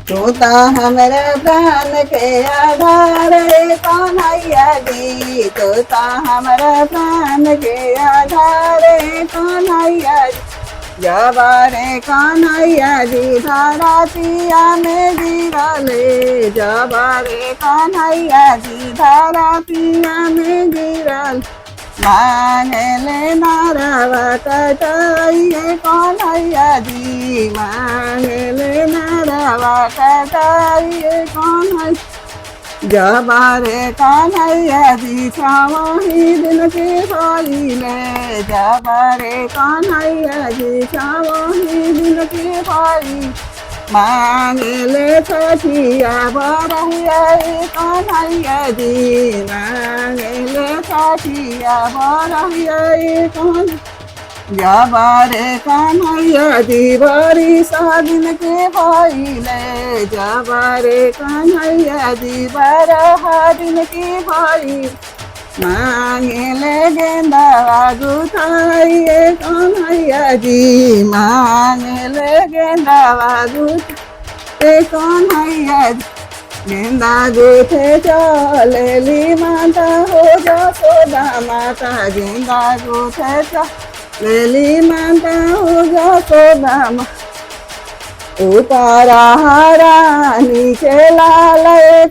तू तो हमारे प्राण के आधार रे कन्हैया जी, तू तो हमारे प्राण के आधार रे कन्हैया जी। जब रे कन्हैया जी धरतिया में गिरले, जब रे कन्हैया जी धरतिया में गिरल, मांगले नारवा कटाइए कन्हैया जी, मांगले नारवा कटाइए कन्हैया। जब रे कन्हैया जी छवही दिन के भइले, जब रे कन्हैया जी छवही दिन के भइले, मांगले छठिया बरहिया कन्हैया जी, मांगले छठिया बरहिया कन्हैया। जब रे कन्हैया जी बड़ी दिन के भइले, जब रे कन्हैया जी 12 दिन के भइले, मांगले गेंदावा गुथाइए कन्हैया जी, मांगले गेंदावा गुथे कन्हैया जी। गेंदा गुथे चलेली माता हो जसोदा माता, गेंदा गुथे चलेली माता हो जसोदा माता। ऊपर हरा नीचे लाल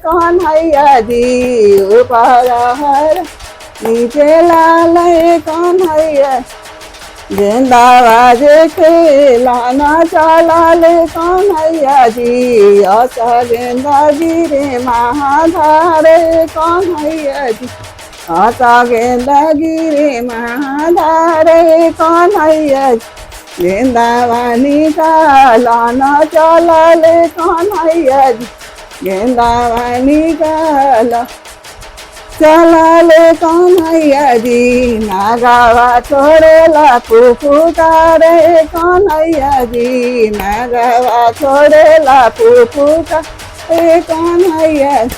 कन्हैया जी, ऊपर हरा नीचे लाल कन्हैया। गेंदा बाजे खेलाना चलाल कन्हैया जी, अस गेंदा गिरे महाधारे कन्हैया जी, अस गेंदा गिरे महाधारे कन्हैया जी। गेंदा वानी कालाना चलाल कन्हैया जी, गेंदा वानी काला चलाले कन्हैया जी। नागावा छोड़ेला फुफुकारे कन्हैया जी, नागावा छोड़ेला फुफुकारे कन्हैया।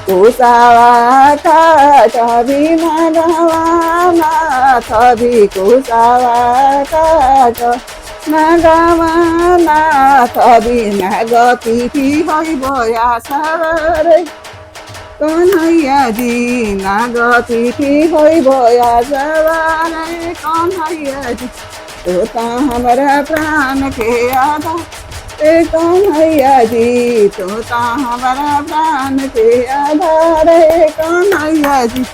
कुसावा काट भी नागावा नाथ भी, कुसावा काट नागावा नाथ भी। नाग तिथि हईब आषाढ़ कन्हैया जी, नाग तिथि हईब आषाढ़ कन्हैया जी। तू तो हमारा प्राण के आधार कन्हैया जी, तू तो हमारा प्राण के आधार कन्हैया जी।